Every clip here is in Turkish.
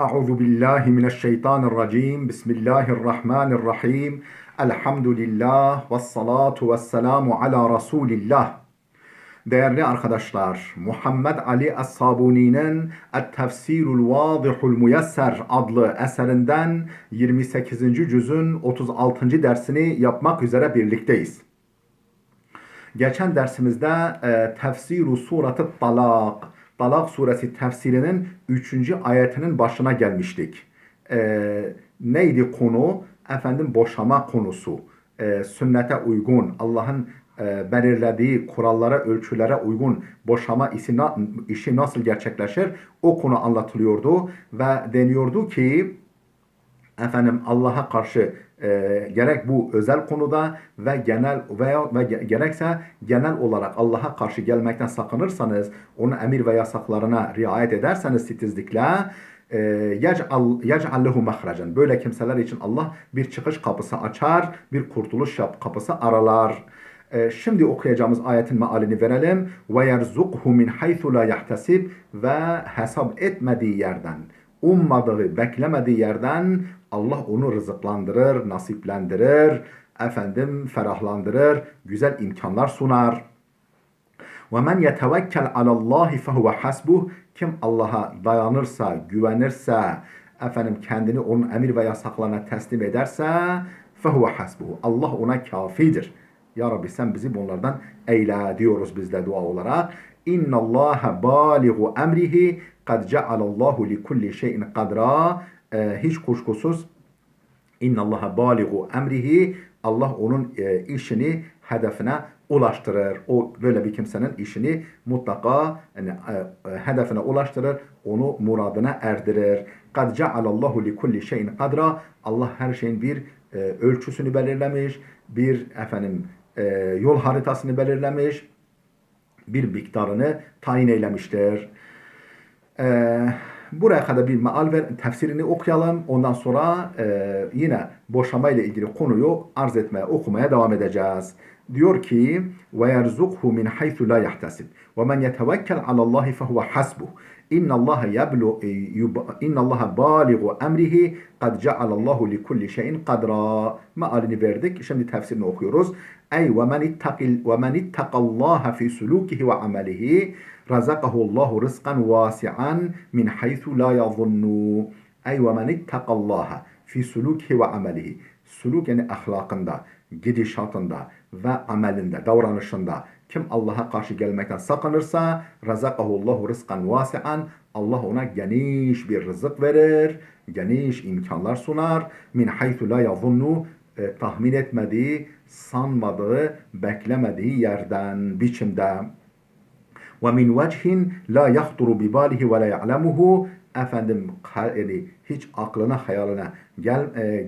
Euzu billahi mineşşeytanirracim. Bismillahirrahmanirrahim. Elhamdülillah ve salatu ve selamu ala Resulillah. Değerli arkadaşlar, Muhammed Ali Es-Sabuni'nin Et-Tefsirul Vadihul Muyesser adlı eserinden 28. cüzün 36. dersini yapmak üzere birlikteyiz. Geçen dersimizde Tefsiru Suratı Talak, Talak suresi tefsirinin 3. ayetinin başına gelmiştik. Neydi konu? Efendim boşama konusu. Sünnete uygun, Allah'ın belirlediği kurallara, ölçülere uygun boşama işi nasıl gerçekleşir? O konu anlatılıyordu ve deniyordu ki efendim Allah'a karşı gerek bu özel konuda ve gerekse genel olarak Allah'a karşı gelmekten sakınırsanız, onun emir ve yasaklarına riayet ederseniz titizlikle yec'allehu mahrecen. Böyle kimseler için Allah bir çıkış kapısı açar, bir kurtuluş kapısı aralar. Şimdi okuyacağımız ayetin mealini verelim. Ve yerzukhu min haythu la yahtasib, ve hesap etmediği yerden, ummadığı, beklemediği yerden Allah onu rızıklandırır, nasiplendirir, ferahlandırır, güzel imkanlar sunar. وَمَنْ يَتَوَكَّلْ عَلَى اللّٰهِ فَهُوَ حَسْبُهُ. Kim Allah'a dayanırsa, güvenirse, kendini onun emir ve yasaklarına teslim ederse, فَهُوَ حَسْبُهُ. Allah ona kafidir. Ya Rabbi sen bizi bunlardan eyle diyoruz biz de dua olarak. İnna Allah baligu emrihi kad cealallahu li kulli şeyin kadra. Hiç kuşkusuz inna Allah baligu emrihi, Allah onun işini hedefine ulaştırır. O böyle bir kimsenin işini mutlaka hedefine ulaştırır. Onu muradına erdirir. Kad cealallahu li kulli şeyin kadra. Allah her şeyin bir ölçüsünü belirlemiş. Bir yol haritasını belirlemiş, bir miktarını tayin eylemiştir. Buraya kadar bir meal tefsirini okuyalım. Ondan sonra yine boşama ile ilgili konuyu arz etmeye, okumaya devam edeceğiz. Diyor ki: "Ve yerzukhu min haythu la yahtasib. Ve men yetevekkel alallahi fehuve hasbuh. İnnallaha baligu emrihi kad cealallahu li kulli şeyin kadra." Mealini verdik. Şimdi tefsirini okuyoruz. Ey ve men ittakallaha fi sulukihi ve amelihi razakahullahu rızkan vasi'an min haythu la yazunnu. Ey ve men ittakallaha fi sulukihi ve amelihi. Suluk yani ahlakında, gidişatında ve amelinde, davranışında kim Allah'a karşı gelmekten sakınırsa razakahullahu rızkan vasi'an, Allah ona geniş bir rızık verir, geniş imkanlar sunar. Min haythu la yazunnu, tahmin etmediği, sanmadığı, beklemediği yerden, biçimde. Ve min vecihin la yahturu bi balihi ve la ya'lemuhu. Hiç aklına, hayaline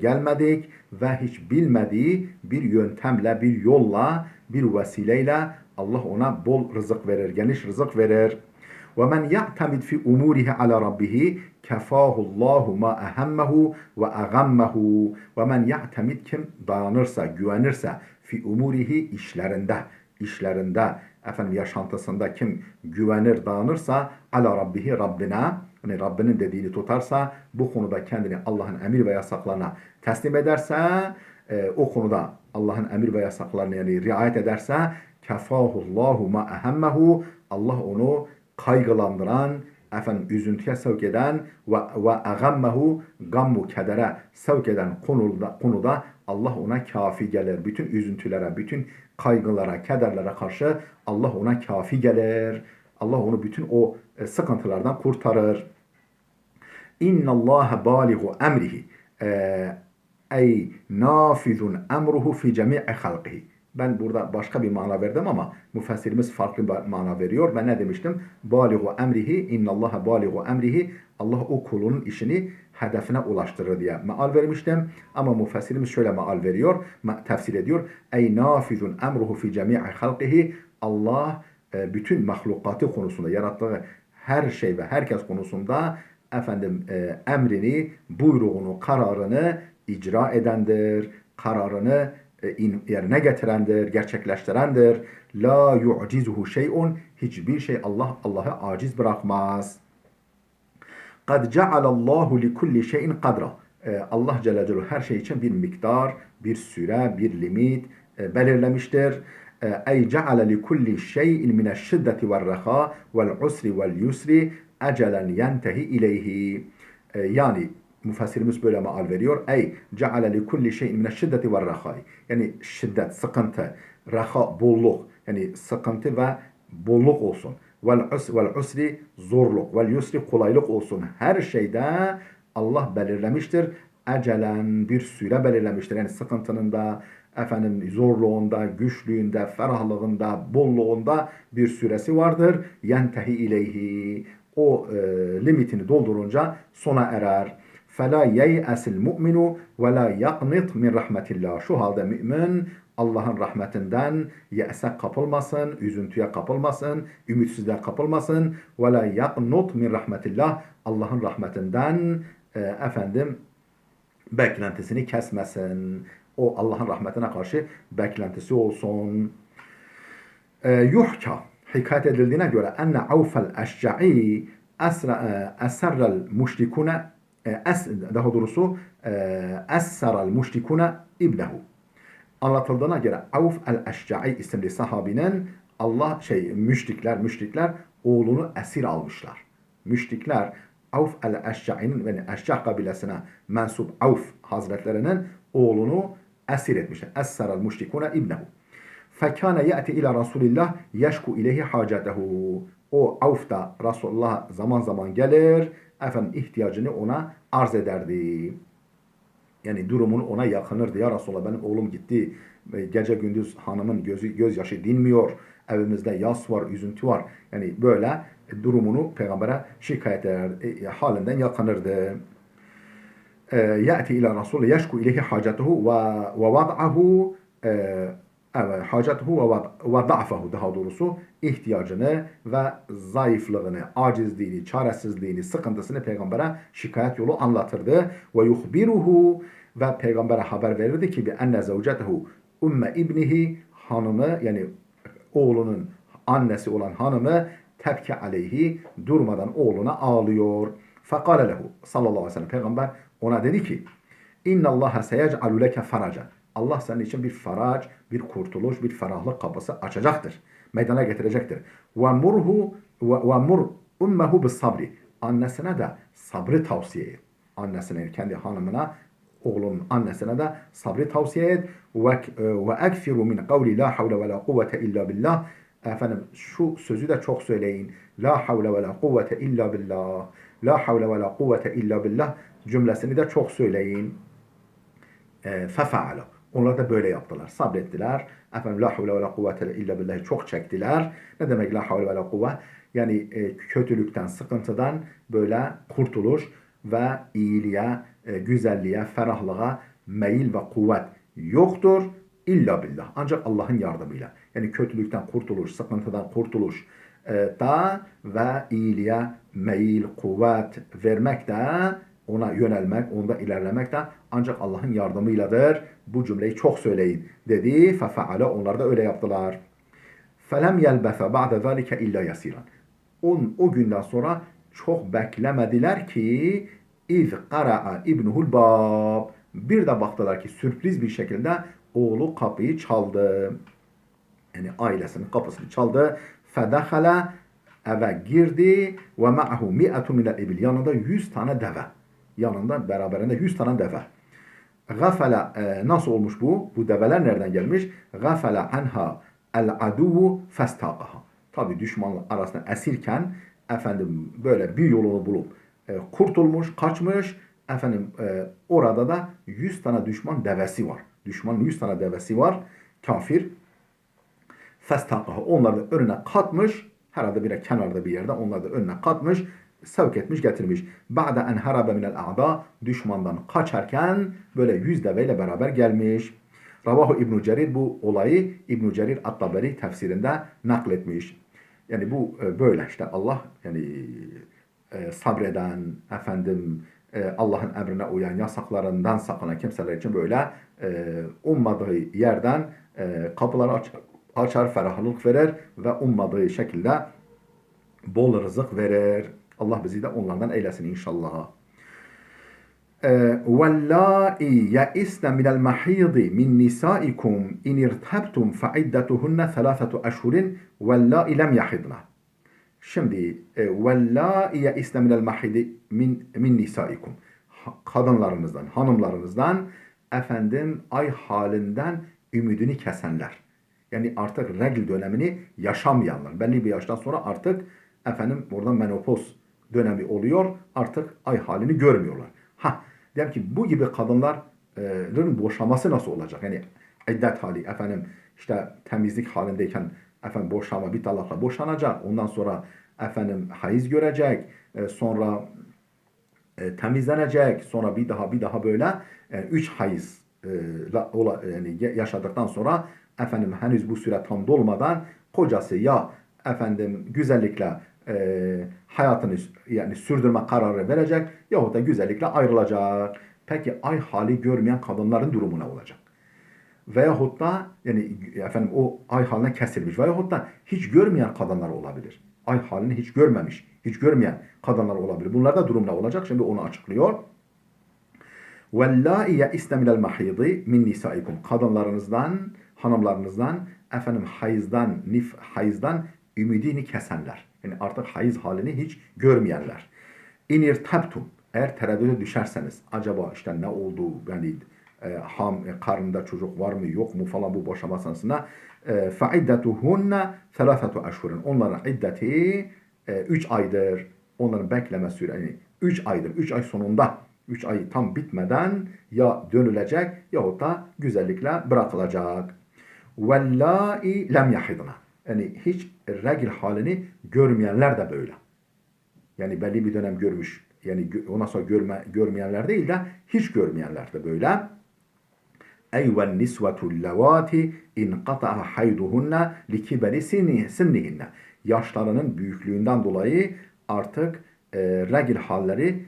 gelmedik ve hiç bilmediği bir yöntemle, bir yolla, bir vesileyle Allah ona bol rızık verir, geniş rızık verir. وَمَنْ يَعْتَمِدْ فِي أُمُورِهِ عَلَى رَبِّهِ كَفَاهُ اللّٰهُ مَا أَهَمَّهُ وَأَغَمَّهُ. وَمَنْ يَعْتَمِدْ kim dayanırsa, güvenirse, fi umurihi işlerinde, yaşantısında kim güvenir, dayanırsa, ala rabbihi Rabbine, Rabbinin dediğini tutarsa, bu konuda kendini Allah'ın emir ve yasaklarına teslim ederse, o konuda Allah'ın emir ve yasaklarına riayet ederse, kefahullahu ma ehemmehu, Allah onu kaygılandıran, üzüntüye sevk eden ve agammehu, gammu kedere sevk eden konuda Allah ona kafi gelir. Bütün üzüntülere, bütün kaygılara, kederlere karşı Allah ona kafi gelir. Allah onu bütün o sıkıntılardan kurtarır. İnnallâhe bâligu emrihi. Ey nafizun emruhu fi cemi'i halqihi. Ben burada başka bir mana verdim ama müfessirimiz farklı bir mana veriyor. Ben ne demiştim? Baligu emrihi, innallaha baligu emrihi. Allah o kulunun işini hedefine ulaştırır diye meal vermiştim. Ama müfessirimiz şöyle meal veriyor, tefsir ediyor. Ey nafizun emruhu fi cemi'i halqihi. Allah bütün mahlukatı konusunda, yarattığı her şey ve herkes konusunda emrini, buyruğunu, kararını icra edendir. Kararını yerine getirendir, gerçekleştirendir. La yu'cizuhu şey'un. Hiçbir şey Allah'ı aciz bırakmaz. قَدْ جَعَلَ اللّٰهُ لِكُلِّ شَيْءٍ قَدْرًا. Allah Celle Celaluhu her şey için bir miktar, bir süre, bir limit belirlemiştir. Ey ceale li kulli şeyin min şiddeti ve reha vel usri vel yusri ecelen yentehi ileyhi. Yani müfessirimiz böyle meal veriyor. Ey ceale li kulli şeyin min şiddeti ve reha. Yani şiddet, sıkıntı, reha, bolluk. Yani sıkıntı ve bolluk olsun. Vel usri zorluk. Vel yusri kolaylık olsun. Her şeyde Allah belirlemiştir. Ecelen bir süre belirlemiştir. Yani sıkıntının da, zorluğunda, güçlüğünde, ferahlığında, bolluğunda bir süresi vardır. Yentehi ileyhi. O limitini doldurunca sona erer. فَلَا يَيْأَسِ الْمُؤْمِنُ وَلَا يَقْنِطْ مِنْ رَحْمَةِ. Şu halde mümin Allah'ın rahmetinden yese kapılmasın, üzüntüye kapılmasın, ümitsizliğe kapılmasın. وَلَا يَقْنُطْ مِنْ رَحْمَةِ. Allah'ın rahmetinden beklentisini kesmesin. O Allah'ın rahmetine karşı beklentisi olsun. Yuhka, hikayet edildiğine göre enne Avfel Eşca'i esserrel müşrikune daha doğrusu esserrel müşrikune ibnehu. Anlatıldığına göre Avf el-Eşca'i isimli sahabinin müşrikler oğlunu esir almışlar. Müşrikler Avf el-Eşca'i'nin ve Eşca kabilesine mensup Avf hazretlerinin oğlunu esir etmişler. Esserel müşrikune ibnehu. Fekâne ye'ti ila Resulillah yeşku ileyhi hacetehu. O Avf da Resulullah zaman zaman gelir, ihtiyacını ona arz ederdi. Yani durumunu ona yakınırdı. Ya Resulallah benim oğlum gitti. Gece gündüz hanımın gözyaşı dinmiyor. Evimizde yas var, üzüntü var. Yani böyle durumunu peygambere şikayet eder, halinden yakınırdı. Ya'ti ila Resulü yeşku ileyhi hacetuhu ve vad'ahu hacetuhu ve da'fahu, daha doğrusu ihtiyacını ve zayıflığını, acizliğini, çaresizliğini, sıkıntısını peygambere şikayet yolu anlatırdı. Ve yuhbiruhu, ve peygambere haber verirdi ki bi enne zevcetehu ümme ibnihi, hanımı yani oğlunun annesi olan hanımı tebki aleyhi, durmadan oğluna ağlıyor. Fekale lehu sallallahu aleyhi ve sellem, peygamber ona dedi ki İnna Allah seyec'alu leke faracan. Allah senin için bir farac, bir kurtuluş, bir ferahlık kapısı açacaktır. Meydana getirecektir. Ve mur ummehu bis sabri. Annesine de sabrı tavsiye et. Annesine, kendi hanımına, oğlunun annesine de sabrı tavsiye et. Ve ekfiru min kavli la havle ve la kuvvete illa billah. Şu sözü de çok söyleyin. La havle ve la kuvvete illa billah. La havle ve la kuvvete illa billah cümlesini de çok söyleyin. Fefa'ala. Onlar da böyle yaptılar. Sabrettiler. La havle ve la kuvvete illa billah'ı çok çektiler. Ne demek la havle ve la kuvve? Yani kötülükten, sıkıntıdan böyle kurtuluş ve iyiliğe, güzelliğe, ferahlığa meyil ve kuvvet yoktur. İlla billah. Ancak Allah'ın yardımıyla. Yani kötülükten kurtuluş, sıkıntıdan kurtuluş da ve iyiliğe meyil, kuvvet vermek de, ona yönelmek, onda ilerlemek de ancak Allah'ın yardımıyladır. Bu cümleyi çok söyleyin dedi. Fefeale, onlar da öyle yaptılar. Felem yelbefe ba'de zalike illa yasiran. O günden sonra çok beklemediler ki iz qara'a ibnuhul bab. Bir de baktılar ki sürpriz bir şekilde oğlu kapıyı çaldı. Yani ailesinin kapısını çaldı. Fedehale, eve girdi ve ma'ahu mi'atu minel ibil. Yanında 100 tane deve. Yanında beraberinde 100 tane deve. Gafele, nasıl olmuş bu? Bu develer nereden gelmiş? Gafele anha el aduvu festaqaha. Tabi düşmanlar arasında esirken böyle bir yolunu bulup kurtulmuş, kaçmış. Orada da 100 tane düşman devesi var. Düşmanın 100 tane devesi var. Kafir. Festaqaha. Onları da önüne katmış. Herhalde bir kenarda bir yerde onları da önüne katmış. Sevk etmiş, getirmiş. Ba'de en harabe minel a'da, düşmandan kaçarken böyle 100 deveyle beraber gelmiş. Ravahu İbn Cerir, bu olayı İbn Cerir At-Taberi tefsirinde nakletmiş. Yani bu böyle işte Allah yani sabreden, Allah'ın emrine uyan, yasaklarından sakınan kimseler için böyle ummadığı yerden kapıları açar, ferahlık verir ve ummadığı şekilde bol rızık verir. Allah bizi de onlardan eylesin inşallah. وَاللَّائِ يَئِسْنَ مِنَ الْمَحِيضِ مِنْ نِسَائِكُمْ إِنْ اِرْتَبْتُمْ فَعِدَّتُهُنَّ ثَلَاثَةُ أَشْهُرٍ وَاللَّائِ لَمْ يَحِضْنَ. Şimdi وَاللَّائِ يَئِسْنَ مِنَ الْمَحِيضِ مِنْ نِسَائِكُمْ. Kadınlarınızdan, hanımlarınızdan efendim ay halinden ümidini kesenler. Yani artık regl dönemini yaşamayanlar. Belli bir yaştan sonra artık efendim oradan menopoz dönemi oluyor. Artık ay halini görmüyorlar. Diyelim ki bu gibi kadınların boşaması nasıl olacak? Yani iddet hali efendim işte temizlik halindeyken efendim boşama bir talakla boşanacak. Ondan sonra efendim hayız görecek. Sonra temizlenecek. Sonra bir daha böyle 3 hayız yani yaşadıktan sonra efendim henüz bu süre tam dolmadan kocası ya efendim güzellikle hayatını yani sürdürme kararı verecek yahut da güzellikle ayrılacak. Peki ay hali görmeyen kadınların durumu ne olacak? Veyahut da yani efendim o ay haline kesilmiş veyahut da hiç görmeyen kadınlar olabilir. Ay halini hiç görmemiş, hiç görmeyen kadınlar olabilir. Bunlarda durum ne olacak? Şimdi onu açıklıyor. وَاللَّائِ يَئِسْنَ مِنَ الْمَحِيضِ مِنْ نِسَائِكُمْ. Kadınlarınızdan, hanımlarınızdan efendim hayızdan ümidini kesenler. Yani artık hayız halini hiç görmeyenler. اِنْ اِرْتَبْتُمْ. Eğer tereddüde düşerseniz acaba işte ne oldu yani karnında çocuk var mı yok mu falan bu boşama sırasında فَعِدَّتُهُنَّ ثَلَاثَةُ أَشْهُرٍ. Onların iddeti 3 aydır. Onların bekleme süresi yani 3 aydır. 3 ay sonunda 3 ay tam bitmeden ya dönülecek yahut da güzellikle bırakılacak. وَاللَّائِ lem yahidna. Yani hiç regl halini görmeyenler de böyle. Yani belli bir dönem görmüş. Yani ondan sonra görmeyenler değil de hiç görmeyenler de böyle. Ey vel nisvetul levati inqata'a hayduhunna likiberi sinnihinne. Yaşlarının büyüklüğünden dolayı artık regl halleri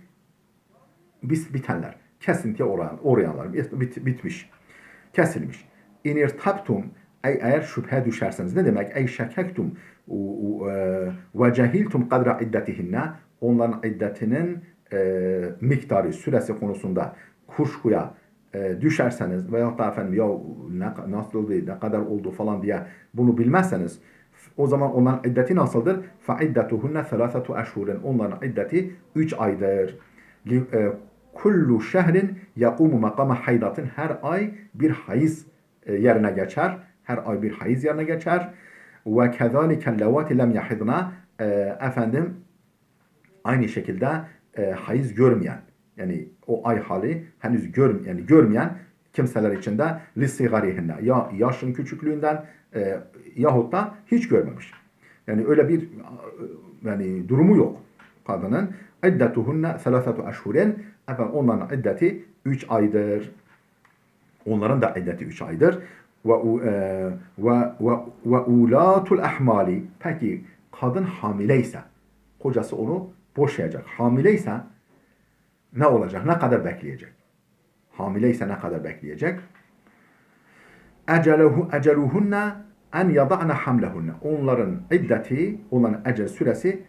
bitenler. Kesintiye uğrayanlar. Bitmiş. Kesilmiş. İnirtabtum eğer şüphe düşerseniz ne demek? Ey şekektum ve cehiltum kadra iddetihinne onların iddetinin miktarı, süresi konusunda kuşkuya düşerseniz veyahut da efendim ya nasıl oldu, ne kadar oldu falan diye bunu bilmezseniz o zaman onların iddeti nasıldır? فَعِدَّتُهُنَّ ثَلَاثَةُ أَشْهُرٍ. Onların iddeti 3 aydır. Kullu şehrin yakumu makama haydatın. Her ay bir hayız yerine geçer. Her ay bir hayız yerine geçer. Ve kezalike levati lem yahidna. Efendim aynı şekilde hayız görmeyen yani o ay hali henüz görmeyen kimseler için de lissigarihinne ya yaşın küçüklüğünden yahut da hiç görmemiş. Yani öyle bir yani durumu yok kadının. İddetuhunne selasatu eşhurin. Efendim onların iddeti 3 aydır. Onların da iddeti 3 aydır. Ve ulatul ahmali. Peki kadın hamileyse kocası onu boşayacak. Hamileyse ne olacak? Ne kadar bekleyecek? Hamileyse ne kadar bekleyecek? Eceluhunne en yada'na hamlehunne. Onların iddeti, onların ecel süresi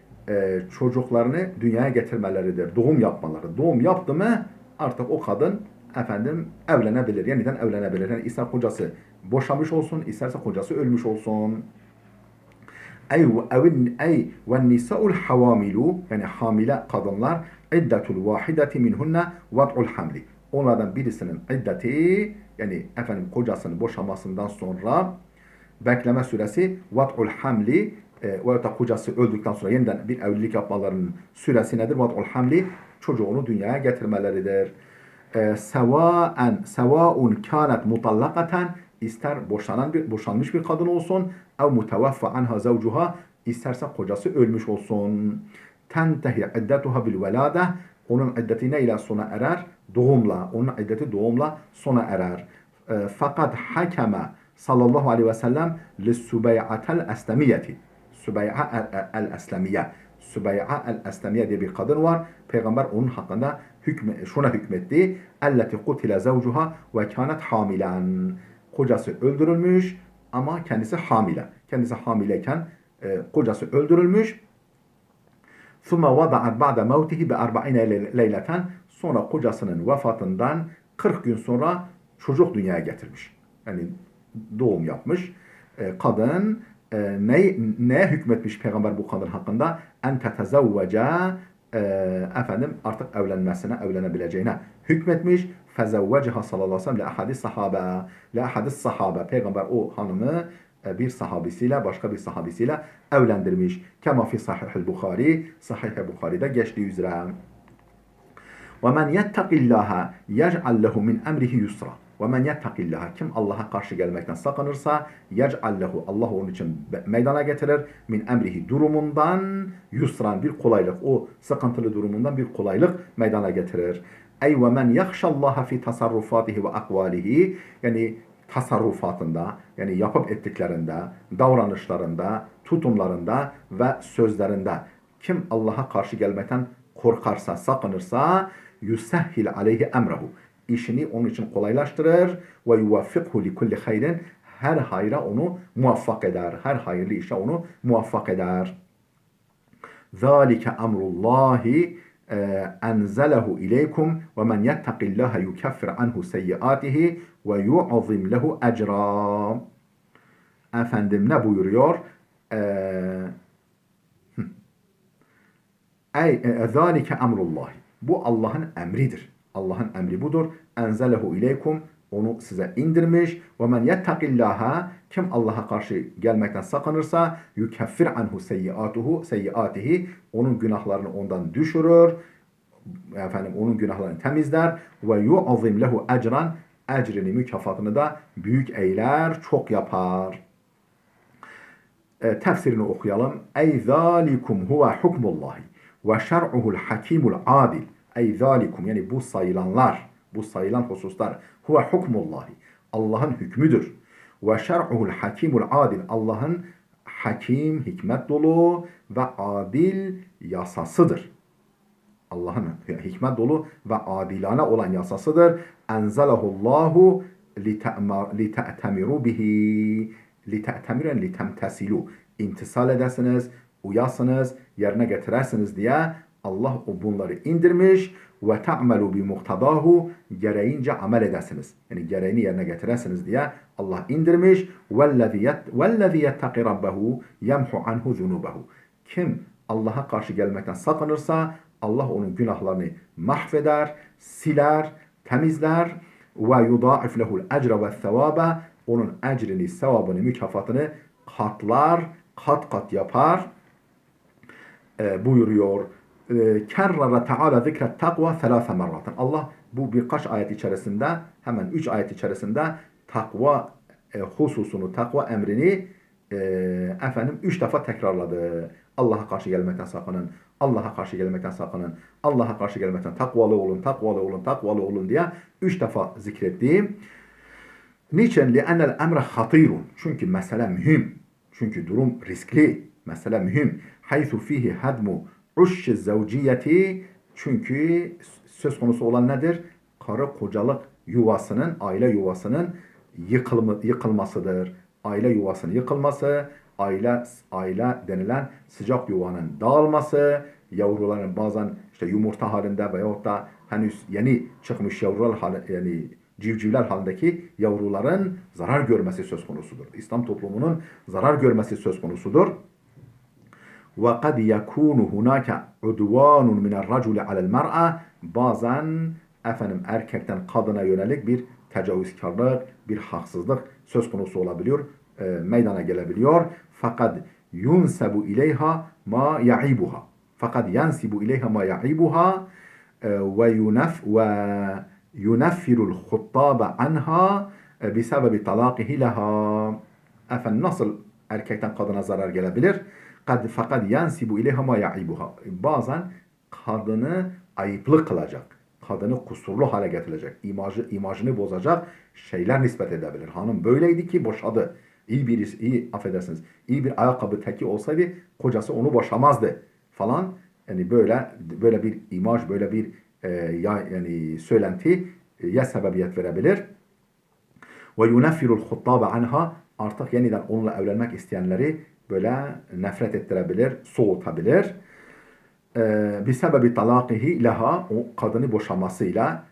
çocuklarını dünyaya getirmeleridir. Doğum yapmaları. Doğum yaptı mı artık o kadın efendim evlenebilir. Yeniden evlenebilir. Yani ister kocası boşamış olsun, isterse kocası ölmüş olsun. Ey ve nisa'ul havamilu yani hamile kadınlar iddetul vahideti minhunne vad'ul hamli. Onlardan birisinin iddeti yani efendim kocasının boşamasından sonra bekleme süresi vad'ul hamli ve da kocası öldükten sonra yeniden bir evlilik yapmalarının süresi nedir? Vad'ul hamli çocuğunu dünyaya getirmeleridir. Sevaun kânet mutallakaten ister boşanmış bir kadın olsun ev mutevaffa anha zavcuha isterse kocası ölmüş olsun. Tentehi iddetuha bil velade onun iddeti ne ile sona erer? Doğumla. Onun iddeti doğumla sona erer. Fakat hakeme sallallahu aleyhi ve sellem lissubey'atel eslemiyeti. Sübey'a el-Eslemiye. Sübey'a el-Eslemiye diye bir kadın var. Peygamber onun hakkında şuna hükmetti. Elleti kutile zavcuha ve kânet hamilen. Kocası öldürülmüş ama kendisi hamile. Kendisi hamileyken kocası öldürülmüş. ثُمَّ وَضَعَتْ بَعْدَ مَوْتِهِ بِأَرْبَعِينَ لَيْلَةً Sonra kocasının vefatından 40 gün sonra çocuk dünyaya getirmiş. Yani doğum yapmış. Kadın neye hükmetmiş peygamber bu kadın hakkında? En tetezevveca artık evlenebileceğine hükmetmiş. Fezevvecaha sallallahu aleyhi ve sellem le ahadis sahabe. Peygamber o hanımı bir sahabisiyle başka bir sahabisiyle evlendirmiş. Kema fi sahih-i Bukhari. Sahih-i Bukhari'de geçtiği üzere. وَمَنْ يَتَّقِ اللّٰهَ يَجْعَلْ لَهُ مِنْ اَمْرِهِ يُسْرًا وَمَنْ يَتَّقِ اللّٰهَ Kim Allah'a karşı gelmekten sakınırsa يَجْعَلْ لَهُ Allah onun için meydana getirir. Min emrihi durumundan yusran bir kolaylık. O sıkıntılı durumundan bir kolaylık meydana getirir. Ey وَمَنْ يَخْشَ اللّٰهَ فِي تَصَرُّفَاتِهِ وَاَقْوَالِهِ Yani tasarrufatında, yani yapıp ettiklerinde, davranışlarında, tutumlarında ve sözlerinde kim Allah'a karşı gelmekten korkarsa, sakınırsa yusahhil aleyhi emrehu. İşini onun için kolaylaştırır ve yuvaffikhu li kulli hayrin. Her hayra onu muvaffak eder. Her hayırlı işe onu muvaffak eder. Zalike emrullahi enzelehu ileykum ve men yettaqillaha yukaffir anhu seyyiatihi ve yu'azim lehu ecra. Efendim ne buyuruyor? Zalike emrullahi. Bu Allah'ın emridir. Allah'ın emri budur. Enzelehu ileykum. Onu size indirmiş. Ve men yettaqillaha kim Allah'a karşı gelmekten sakınırsa yukeffir anhu seyyiatihi onun günahlarını ondan düşürür. Onun günahlarını temizler ve yu'azim lehu ecran ecrini mükafatını da büyük eyler, çok yapar. Tefsirini okuyalım. Ey zalikum huve hukmullahi ve şer'uhul hakimul adil. Ey zalikum yani bu sayılanlar, bu sayılan hususlar huve hukmullahi. Allah'ın hükmüdür. Ve şer'uhul hakimul adil. Allah'ın hakim, hikmet dolu ve adil yasasıdır. Allah'ın hikmet dolu ve adilane olan yasasıdır. Enzelehullahu li'te'temiru bihi. Li'te'temiren li'temtesilu. İmtisal edesiniz, uyasınız, yerine getirersiniz diye Allah bunları indirmiş ve ta'melu bi muhtadahu gereğince amel edesiniz. Yani gereğini yerine getiresiniz diye Allah indirmiş. Vellezî yettaqi rabbehu yemhu anhu zunubehu. Kim Allah'a karşı gelmekten sakınırsa Allah onun günahlarını mahveder, siler, temizler ve yudâif lehul ecre ve sevâbe onun ecrini, sevabını, mükafatını katlar, kat kat yapar buyuruyor. Kerrara Teala zikret takva selâse merraten. Allah bu birkaç ayet içerisinde, hemen 3 ayet içerisinde takva hususunu, takva emrini 3 defa tekrarladı. Allah'a karşı gelmekten sakının, Allah'a karşı gelmekten sakının, Allah'a karşı gelmekten takvalı olun, takvalı olun, takvalı olun diye 3 defa zikretti. Niçin? لِأَنَّ الْاَمْرَ خَطِيرٌ Çünkü mesele mühim. Çünkü durum riskli. Mesele mühim. حَيْثُ ف۪يهِ هَدْمُ عُشِّ الزَّوْجِيَّةِ Çünkü söz konusu olan nedir? Karı kocalık yuvasının, aile yuvasının yıkılmasıdır. Aile yuvasının yıkılması, aile denilen sıcak yuvanın dağılması, yavruların bazen işte yumurta halinde veyahut da henüz yeni çıkmış yavrular yani civcivler halindeki yavruların zarar görmesi söz konusudur. İslam toplumunun zarar görmesi söz konusudur. وَقَدْ يَكُونُ هُنَاكَ عُدْوَانٌ مِنَ الرَّجُلِ عَلَى الْمَرْأَةِ Bazen erkekten kadına yönelik bir tecavüzkarlık, bir haksızlık söz konusu olabiliyor, meydana gelebiliyor. Fakat yunsabu ileyha ma ya'ibuha. Fakat yansibu ileyha ma ya'ibuha ve yunaffirul huttabe anha bisebebi talaqihi leha. Nasıl erkekten kadına zarar gelebilir? Fakat yansibu ileyha ma ya'ibuha. Bazen kadını ayıplı kılacak, kadını kusurlu hale getirecek, imajını bozacak şeyler nispet edebilir. Hanım böyleydi ki boşadı. İyi bir ayakkabı teki olsaydı kocası onu boşamazdı falan. Yani böyle bir imaj, böyle bir yani söylenti sebebiyet verebilir. Ve yunaffirul huttabe anha artık yeniden onunla evlenmek isteyenleri böyle nefret ettirebilir, soğutabilir. bisebebi talakihi leha, o kadını boşamasıyla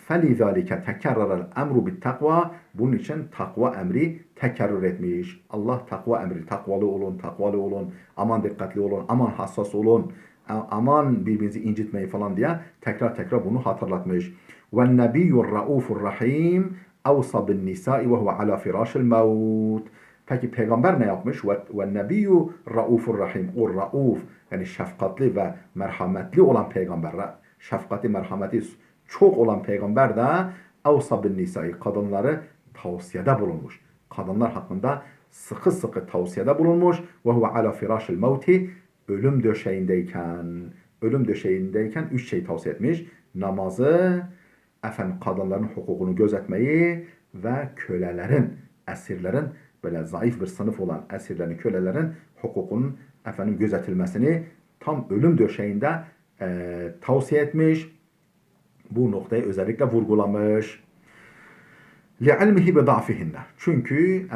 فَلِذَٰلِكَ تَكَرَّرَ الْاَمْرُ بِالتَّقْوَى, bunun için takva emri tekerrür etmiş. Allah takva emri, takvalı olun, takvalı olun, aman dikkatli olun, aman hassas olun, aman birbirinizi incitmeyin falan diye tekrar tekrar bunu hatırlatmış. وَالنَّبِيُّ الرَّؤُوفُ الرَّحِيمُ اَوْصَى بِالنِّسَاءِ وَهُوَ عَلَى فِرَاشِ الْمَوْتِ. Peki peygamber ne yapmış? وَالنَّبِيُّ الرَّؤُوفُ الرَّحِيمُ. O rauf, yani şefkatli ve merhametli olan peygamber, şefkati, merhameti çok olan peygamber de evsa bin nisa'yı, kadınları tavsiyede bulunmuş. Kadınlar hakkında sıkı sıkı tavsiyede bulunmuş. Ve huve ala firâşil mevti, ölüm döşeğindeyken 3 şey tavsiye etmiş. Namazı, kadınların hukukunu gözetmeyi ve kölelerin, esirlerin, böyle zayıf bir sınıf olan esirlerin, kölelerin hukukunun gözetilmesini tam ölüm döşeğinde tavsiye etmiş. Bu noktayı özellikle vurgulamış. لِعِلْمِهِ بِضَعْفِهِنَّ. Çünkü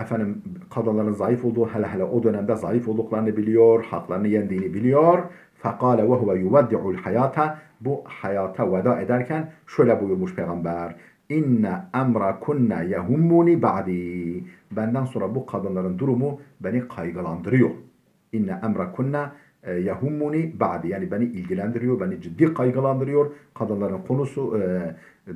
kadınların zayıf olduğu, hele o dönemde zayıf olduklarını biliyor, haklarını yendiğini biliyor. فَقَالَ وَهُوَ يُوَدِّعُ الْحَيَاةَ. Bu hayata veda ederken şöyle buyurmuş peygamber. İnne emra kunna yehummuni ba'di. Benden sonra bu kadınların durumu beni kaygılandırıyor. İnne emra kunna yahummuni ba'di, yani beni ilgilendiriyor, beni ciddi kaygılandırıyor. Kadınların konusu,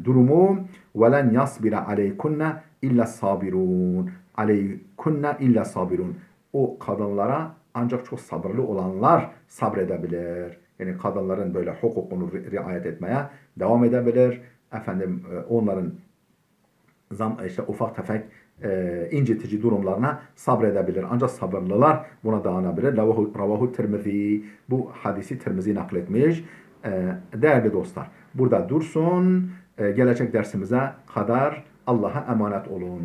durumu. Velen yasbira aleykunna illa sabirun. Aleykunna illa sabirun. O kadınlara ancak çok sabırlı olanlar sabredebilir. Yani kadınların böyle hukukunu riayet etmeye devam edebilir. Onların ufak tefek incitici durumlarına sabredebilir. Ancak sabırlılar buna dayanabilir. Ravahu Tirmizi. Bu hadisi Tirmizi nakletmiş. Değerli dostlar, burada dursun. Gelecek dersimize kadar Allah'a emanet olun.